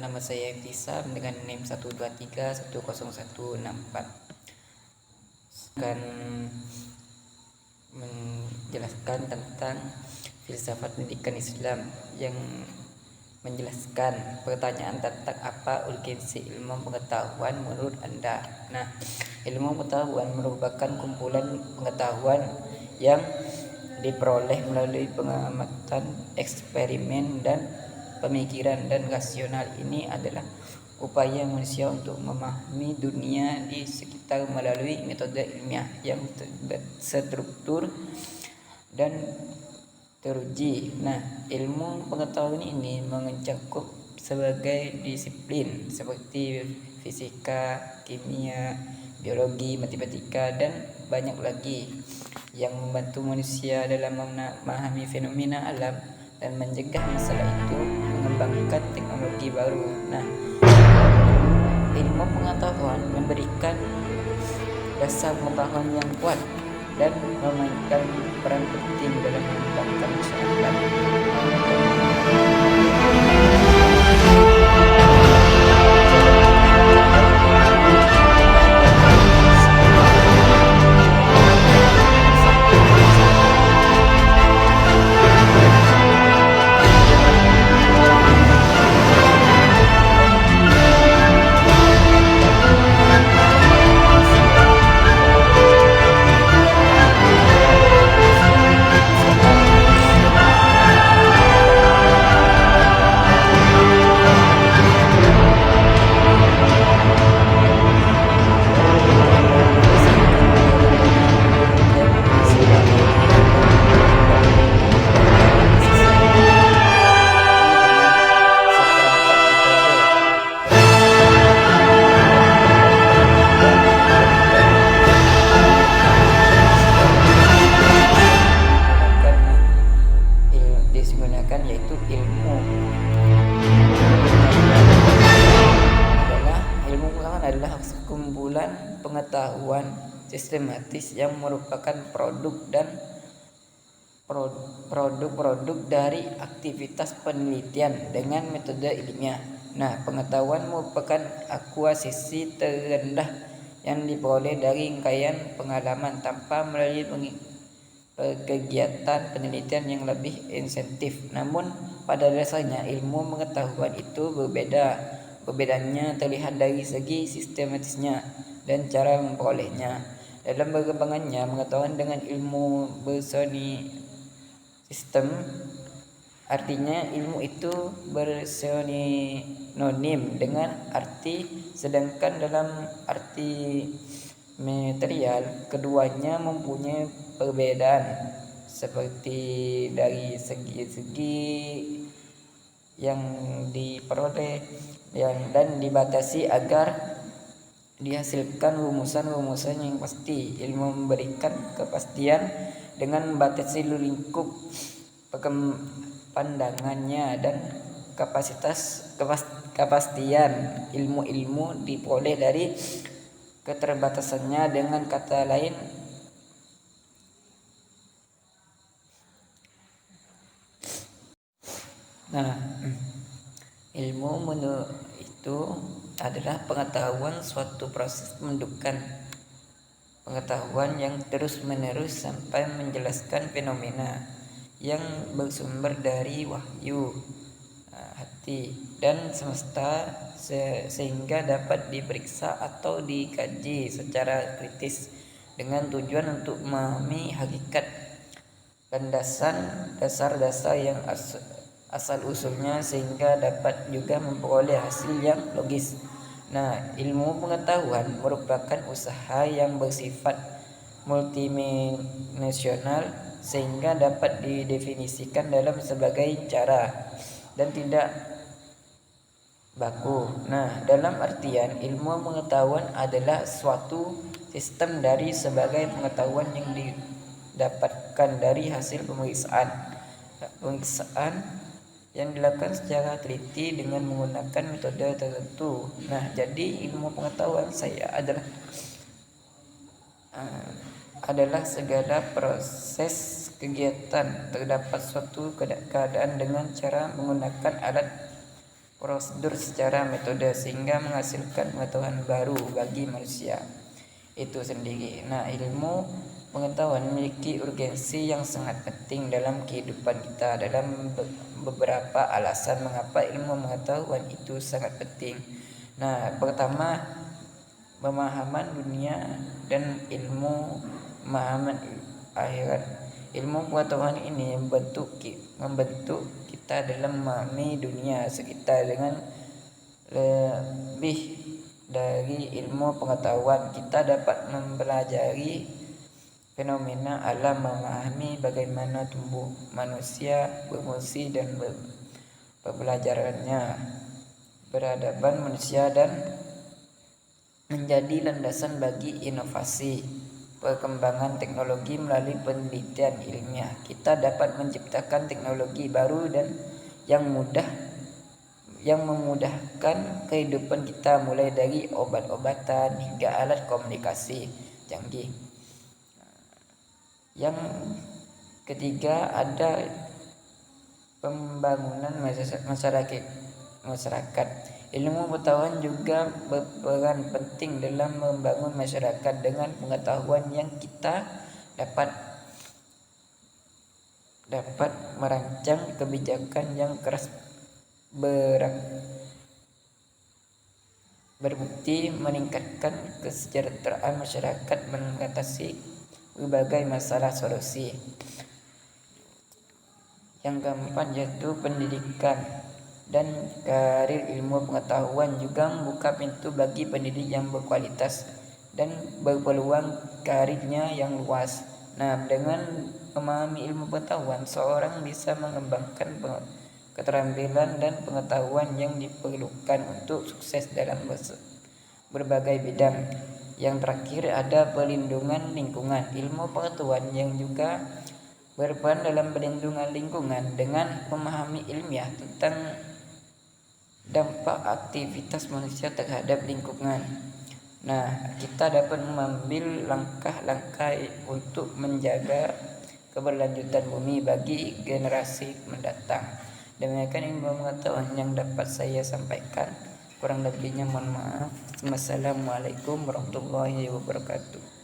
nama saya Iftisam dengan NIM 1231014. Akan menjelaskan tentang filsafat pendidikan Islam yang menjelaskan pertanyaan tentang apa urgensi ilmu pengetahuan menurut Anda. Nah, ilmu pengetahuan merupakan kumpulan pengetahuan yang diperoleh melalui pengamatan, eksperimen, dan pemikiran, dan rasional ini adalah upaya manusia untuk memahami dunia di sekitar melalui metode ilmiah yang terstruktur dan teruji. Nah, ilmu pengetahuan ini mencakup sebagai disiplin seperti fisika, kimia, biologi, matematika, dan banyak lagi yang membantu manusia dalam memahami fenomena alam dan mencegah masalah itu, mengembangkan teknologi baru. Nah, ilmu pengetahuan memberikan dasar pengetahuan yang kuat dan memainkan peran penting dalam mengembangkan masyarakat. Digunakan yaitu ilmu pengetahuan adalah kumpulan pengetahuan sistematis yang merupakan produk dari aktivitas penelitian dengan metode ilmiah. Nah, pengetahuan merupakan akuisisi terendah yang diperoleh dari rangkaian pengalaman tanpa melalui kegiatan penelitian yang lebih insentif. Namun pada dasarnya ilmu pengetahuan itu berbeda. Perbedaannya terlihat dari segi sistematisnya dan cara memperolehnya. Dalam perkembangannya, pengetahuan dengan ilmu bersinonim, artinya ilmu itu bersinonim dengan arti, sedangkan dalam arti material keduanya mempunyai perbedaan seperti dari segi yang diperoleh dan dibatasi agar dihasilkan rumusan-rumusan yang pasti. Ilmu memberikan kepastian dengan membatasi lingkup pandangannya dan kepastian ilmu diperoleh dari keterbatasannya. Dengan kata lain, ilmu itu adalah pengetahuan, suatu proses pembentukan pengetahuan yang terus-menerus sampai menjelaskan fenomena yang bersumber dari wahyu hati dan semesta sehingga dapat diperiksa atau dikaji secara kritis dengan tujuan untuk memahami hakikat dan dasar-dasar yang asal-usulnya, sehingga dapat juga memperoleh hasil yang logis. Nah, ilmu pengetahuan merupakan usaha yang bersifat multidimensional sehingga dapat didefinisikan dalam sebagai cara dan tidak baku. Nah, dalam artian ilmu pengetahuan adalah suatu sistem dari sebagai pengetahuan yang didapatkan dari hasil pemeriksaan yang dilakukan secara teliti dengan menggunakan metode tertentu. Nah, jadi ilmu pengetahuan saya adalah segala proses kegiatan terdapat suatu keadaan dengan cara menggunakan alat prosedur secara metode sehingga menghasilkan pengetahuan baru bagi manusia itu sendiri. Nah, ilmu pengetahuan memiliki urgensi yang sangat penting dalam kehidupan kita. Dalam beberapa alasan mengapa ilmu pengetahuan itu sangat penting. Nah, pertama, pemahaman dunia dan ilmu pemahaman akhirat. Ilmu pengetahuan ini membentuk kita dalam memahami dunia sekitar. Dengan lebih dari ilmu pengetahuan, kita dapat mempelajari fenomena alam, memahami bagaimana tubuh manusia berfungsi dan pembelajarannya, peradaban manusia, dan menjadi landasan bagi inovasi perkembangan teknologi. Melalui penelitian ilmiah, kita dapat menciptakan teknologi baru dan yang memudahkan kehidupan kita, mulai dari obat-obatan hingga alat komunikasi canggih. Yang ketiga, ada pembangunan masyarakat. Ilmu pengetahuan juga berperan penting dalam membangun masyarakat. Dengan pengetahuan yang kita dapat merancang kebijakan yang berbukti meningkatkan kesejahteraan masyarakat, mengatasi berbagai masalah solusi. Yang keempat yaitu pendidikan dan karir. Ilmu pengetahuan juga membuka pintu bagi pendidik yang berkualitas dan berpeluang karirnya yang luas. Nah, dengan memahami ilmu pengetahuan, seorang bisa mengembangkan keterampilan dan pengetahuan yang diperlukan untuk sukses dalam berbagai bidang. Yang terakhir, ada pelindungan lingkungan. Ilmu pengetahuan yang juga berperan dalam pelindungan lingkungan. Dengan memahami ilmiah tentang dampak aktivitas manusia terhadap lingkungan, nah, kita dapat mengambil langkah-langkah untuk menjaga keberlanjutan bumi bagi generasi mendatang. Demikian ilmu pengetahuan yang dapat saya sampaikan. Kurang lebihnya mohon maaf. Wassalamualaikum warahmatullahi wabarakatuh.